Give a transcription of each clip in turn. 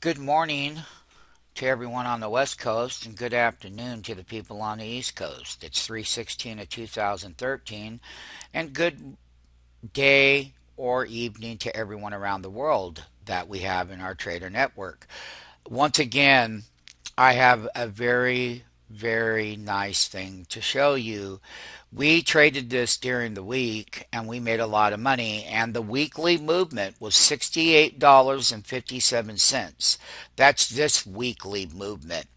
Good morning to everyone on the West Coast and good afternoon to the people on the East Coast. It's 3/16 of 2013 and good day or evening to everyone around the world that we have in our trader network. Once again, I have a very nice thing to show you. We traded this during the week and we made a lot of money, and the weekly movement was $68.57. That's this weekly movement.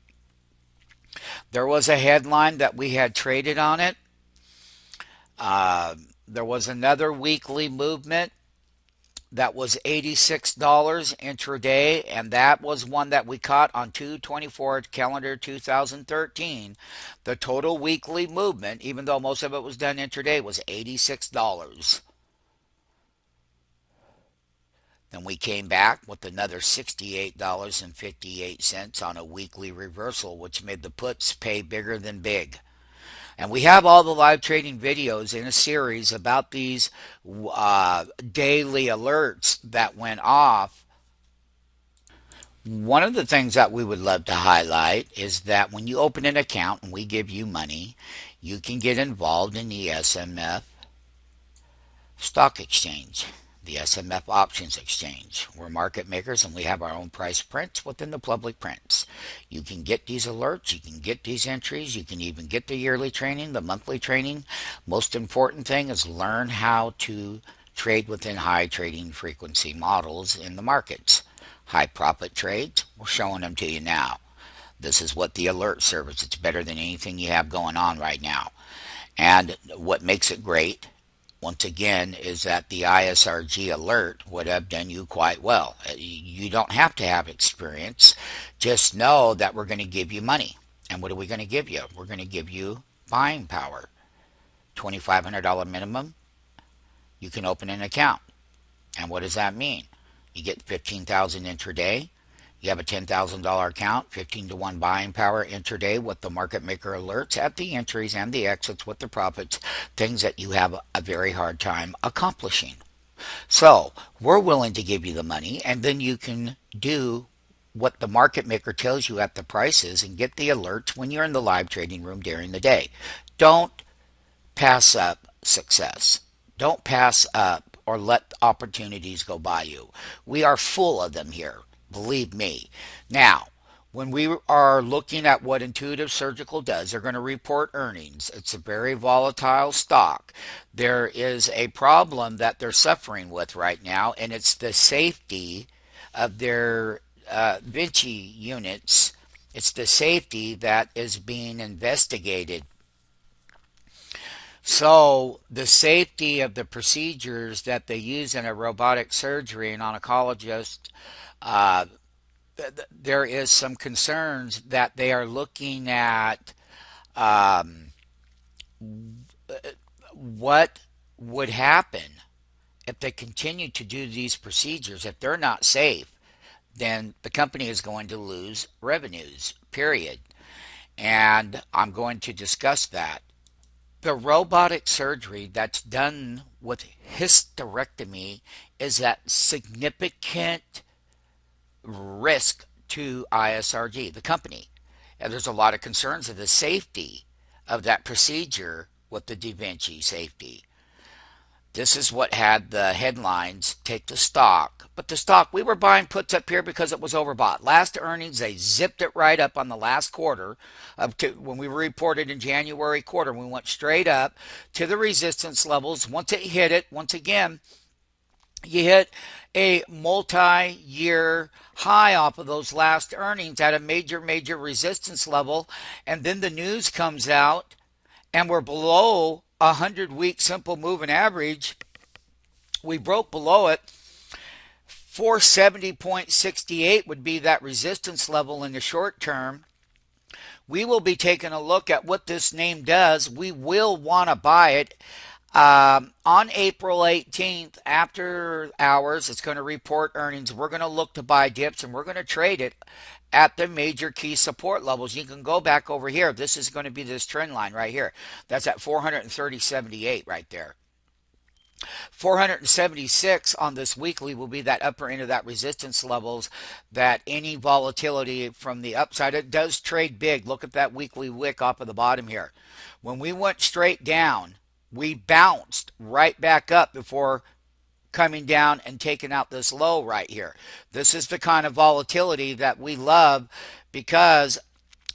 There was a headline that we had traded on it. There was another weekly movement that was $86 intraday, and that was one that we caught on 2/24 calendar 2013. The total weekly movement, even though most of it was done intraday, was $86. Then we came back with another $68.58 on a weekly reversal, which made the puts pay bigger than big. And we have all the live trading videos in a series about these daily alerts that went off. One of the things that we would love to highlight is that when you open an account and we give you money, you can get involved in the SMF stock exchange, the SMF options exchange. We're market makers and we have our own price prints within the public prints. You can get these alerts, you can get these entries, you can even get the yearly training, the monthly training. Most important thing is learn how to trade within high trading frequency models in the markets. High profit trades, we're showing them to you now. This is what the alert service, it's better than anything you have going on right now. And what makes it great, once again, is that the ISRG alert would have done you quite well. You don't have to have experience. Just know that we're going to give you money. And what are we going to give you? We're going to give you buying power. $2,500 minimum. You can open an account. And what does that mean? You get 15,000 intraday. You have a $10,000 account, 15 to 1 buying power intraday with the market maker alerts at the entries and the exits with the profits, things that you have a very hard time accomplishing. So we're willing to give you the money, and then you can do what the market maker tells you at the prices and get the alerts when you're in the live trading room during the day. Don't pass up success. Don't pass up or let opportunities go by you. We are full of them here. Believe me. Now, when we are looking at what Intuitive Surgical does, they're going to report earnings. It's a very volatile stock. There is a problem that they're suffering with right now, and it's the safety of their Vinci units. It's the safety that is being investigated. So the safety of the procedures that they use in a robotic surgery, and oncologist, uh, there is some concerns that they are looking at um, what would happen if they continue to do these procedures. If they're not safe, then the company is going to lose revenues, period. And I'm going to discuss that. The robotic surgery that's done with hysterectomy is at significant risk to ISRG, the company. And there's a lot of concerns of the safety of that procedure with the Da Vinci safety. This is what had the headlines take the stock. But the stock, we were buying puts up here because it was overbought. Last earnings, they zipped it right up on the last quarter. Up to when we reported in January quarter, we went straight up to the resistance levels. Once it hit it, once again, you hit a multi-year high off of those last earnings at a major resistance level, and then the news comes out and we're below 100-week simple moving average. We broke below it. 470.68 would be that resistance level in the short term. We will be taking a look at what this name does. We will want to buy it. On April 18th, after hours, it's going to report earnings. We're going to look to buy dips, and we're going to trade it at the major key support levels. You can go back over here. This is going to be this trend line right here. That's at 430.78 right there. 476 on this weekly will be that upper end of that resistance levels, that any volatility from the upside, it does trade big. Look at that weekly wick off of the bottom here. When we went straight down, we bounced right back up before coming down and taking out this low right here. This is the kind of volatility that we love, because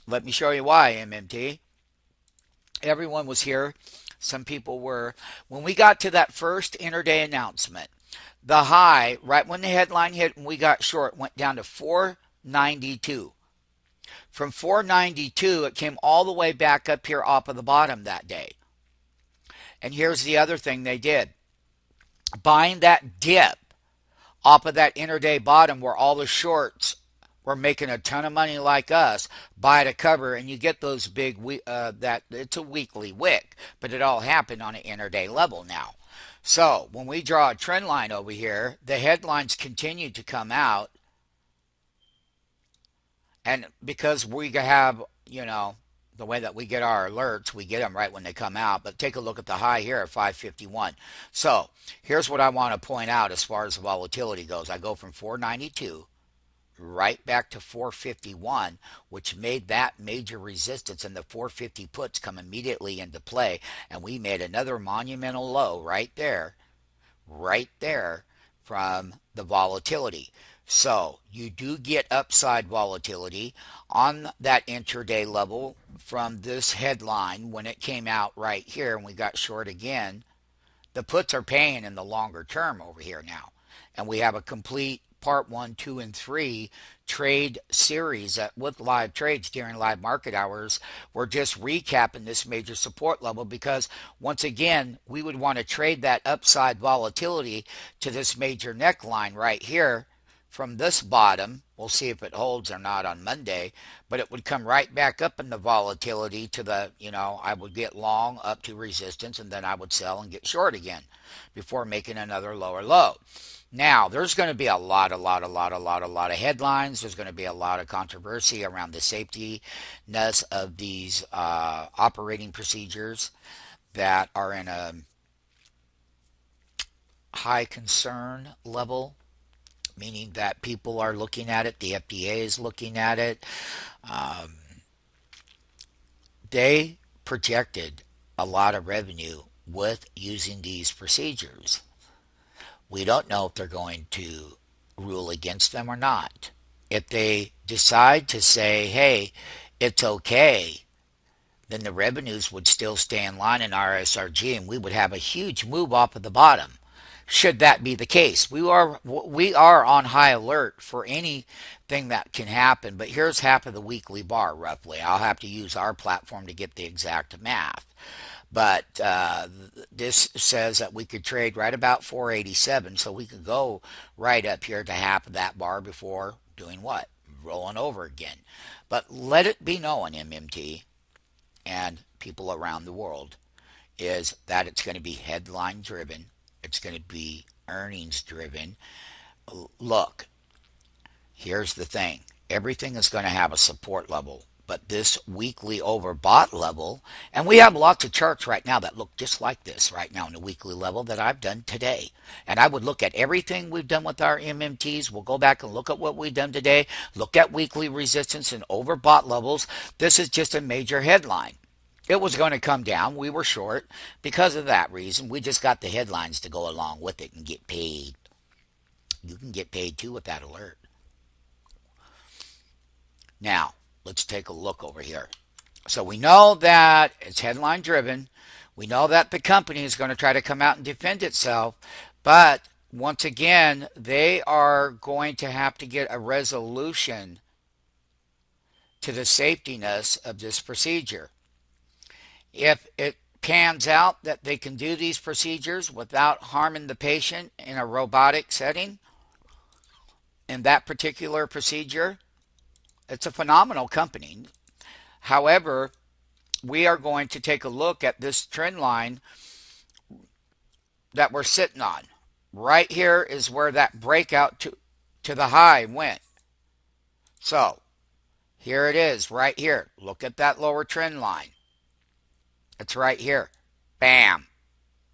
let me show you why, MMT. Everyone was here. Some people were. When we got to that first intraday announcement, the high, right when the headline hit and we got short, went down to 492. From 492, it came all the way back up here off of the bottom that day. And here's the other thing they did. Buying that dip off of that intraday bottom where all the shorts were making a ton of money like us, buy to cover, and you get those big, that it's a weekly wick, but it all happened on an intraday level now. So when we draw a trend line over here, the headlines continue to come out, and because we have, the way that we get our alerts, we get them right when they come out. But take a look at the high here at 551. So here's what I want to point out as far as the volatility goes. I go from 492 right back to 451, which made that major resistance, and the 450 puts come immediately into play, and we made another monumental low right there from the volatility. So you do get upside volatility on that intraday level from this headline when it came out right here and we got short again. The puts are paying in the longer term over here now. And we have a complete part 1, 2, and 3 trade series with live trades during live market hours. We're just recapping this major support level because, once again, we would want to trade that upside volatility to this major neckline right here from this bottom. We'll see if it holds or not on Monday, but it would come right back up in the volatility to the, I would get long up to resistance, and then I would sell and get short again before making another lower low. Now, there's going to be a lot of headlines. There's going to be a lot of controversy around the safetyness of these operating procedures that are in a high concern level, meaning that people are looking at it, the FDA is looking at it. They projected a lot of revenue with using these procedures. We don't know if they're going to rule against them or not. If they decide to say, hey, it's okay, then the revenues would still stay in line in ISRG, and we would have a huge move off of the bottom. Should that be the case, we are on high alert for anything that can happen. But here's half of the weekly bar roughly. I'll have to use our platform to get the exact math. But this says that we could trade right about 487, so we could go right up here to half of that bar before doing what? Rolling over again. But let it be known, MMT and people around the world, is that it's going to be headline driven. It's going to be earnings driven. Look, here's the thing. Everything is going to have a support level. But this weekly overbought level, and we have lots of charts right now that look just like this right now in the weekly level that I've done today. And I would look at everything we've done with our MMTs. We'll go back and look at what we've done today. Look at weekly resistance and overbought levels. This is just a major headline. It was going to come down. We were short because of that reason. We just got the headlines to go along with it and get paid. You can get paid too with that alert. Now, let's take a look over here. So we know that it's headline driven. We know that the company is going to try to come out and defend itself. But once again, they are going to have to get a resolution to the safetyness of this procedure. If it pans out that they can do these procedures without harming the patient in a robotic setting, in that particular procedure, it's a phenomenal company. However, we are going to take a look at this trend line that we're sitting on. Right here is where that breakout to the high went. So, here it is, right here. Look at that lower trend line. It's right here. Bam.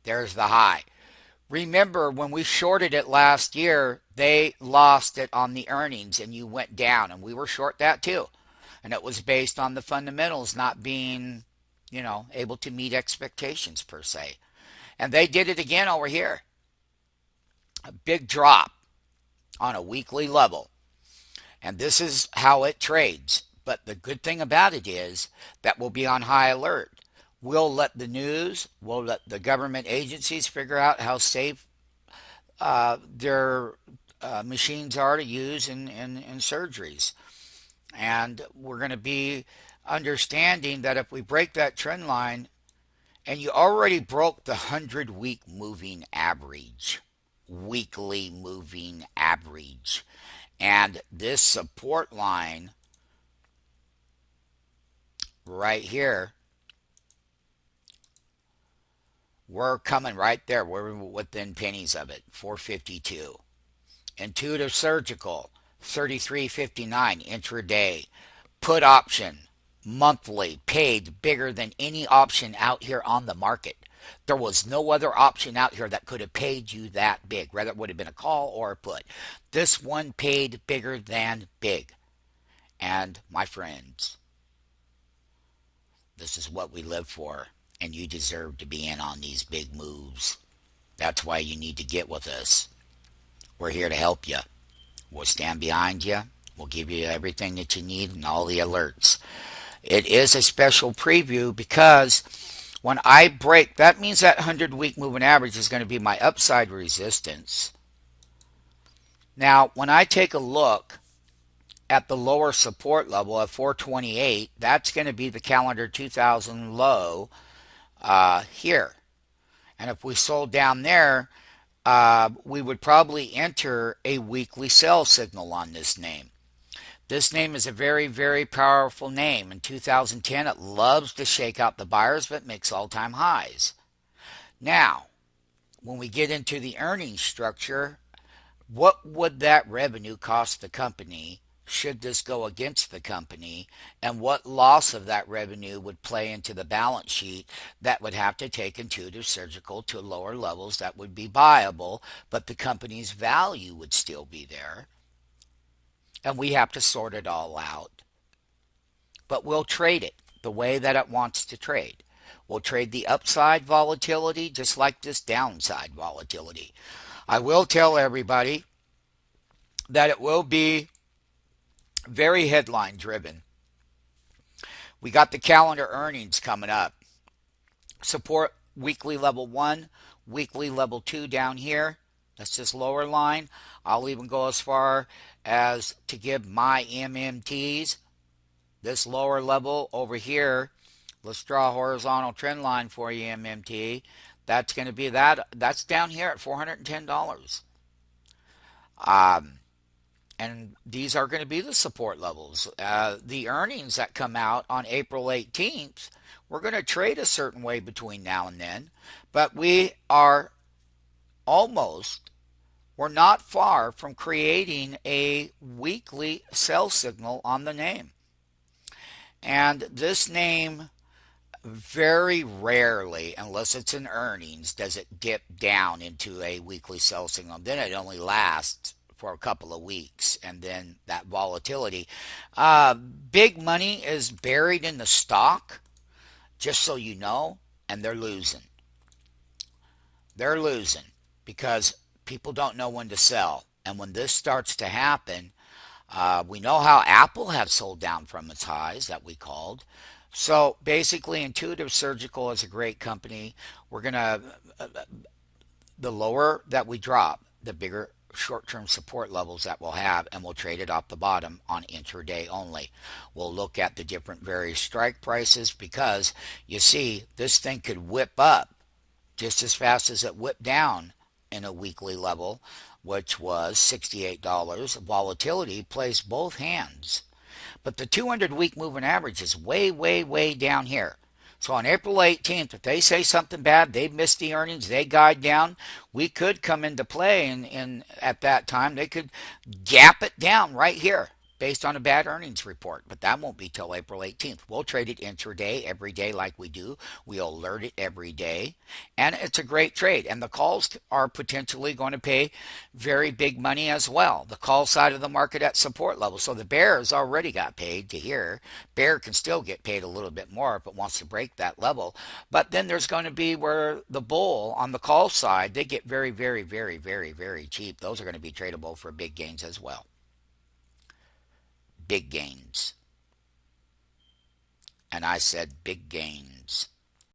There's the high. Remember when we shorted it last year, they lost it on the earnings and you went down, and we were short that too. And it was based on the fundamentals not being, able to meet expectations per se. And they did it again over here. A big drop on a weekly level. And this is how it trades. But the good thing about it is that we'll be on high alert. We'll let the news, we'll let the government agencies figure out how safe their machines are to use in surgeries. And we're going to be understanding that if we break that trend line, and you already broke the 100-week moving average, weekly moving average, and this support line right here, we're coming right there. We're within pennies of it, 452. Intuitive Surgical, 33.59 intraday. Put option, monthly, paid bigger than any option out here on the market. There was no other option out here that could have paid you that big, whether it would have been a call or a put. This one paid bigger than big. And my friends, this is what we live for, and you deserve to be in on these big moves. That's why you need to get with us. We're here to help you. We'll stand behind you. We'll give you everything that you need and all the alerts. It is a special preview because when I break, that means that 100-week moving average is going to be my upside resistance. Now, when I take a look at the lower support level of 428, that's going to be the calendar 2000 low here. And if we sold down there, we would probably enter a weekly sell signal on this name. This name is a very, very powerful name. In 2010, it loves to shake out the buyers, but makes all-time highs. Now, when we get into the earnings structure, what would that revenue cost the company should this go against the company, and what loss of that revenue would play into the balance sheet that would have to take Intuitive Surgical to lower levels that would be buyable, but the company's value would still be there. And we have to sort it all out. But we'll trade it the way that it wants to trade. We'll trade the upside volatility just like this downside volatility. I will tell everybody that it will be very headline driven. We got the calendar earnings coming up. Support weekly level 1, weekly level 2 down here. That's this lower line. I'll even go as far as to give my MMTs this lower level over here. Let's draw a horizontal trend line for you, MMT. That's going to be that. That's down here at $410. And these are going to be the support levels. The earnings that come out on April 18th, we're going to trade a certain way between now and then. But we are we're not far from creating a weekly sell signal on the name. And this name, very rarely, unless it's in earnings, does it dip down into a weekly sell signal. Then it only lasts for a couple of weeks, and then that volatility. Big money is buried in the stock, just so you know, and they're losing. They're losing because people don't know when to sell. And when this starts to happen, we know how Apple has sold down from its highs that we called. So basically, Intuitive Surgical is a great company. We're going to, the lower that we drop, the bigger short-term support levels that we'll have, and we'll trade it off the bottom on intraday only. We'll look at the different various strike prices because you see this thing could whip up just as fast as it whipped down in a weekly level, which was $68. Volatility plays both hands. But the 200-week moving average is way, way, way down here. So on April 18th, if they say something bad, they missed the earnings, they guide down, we could come into play, and at that time they could gap it down right here. based on a bad earnings report, but that won't be till April 18th. We'll trade it intraday every day like we do. We'll alert it every day, and it's a great trade. And the calls are potentially going to pay very big money as well. The call side of the market at support level. So the bear has already got paid to here. Bear can still get paid a little bit more if it wants to break that level. But then there's going to be where the bull on the call side, they get very, very, very, very, very cheap. Those are going to be tradable for big gains as well. Big gains. And I said big gains.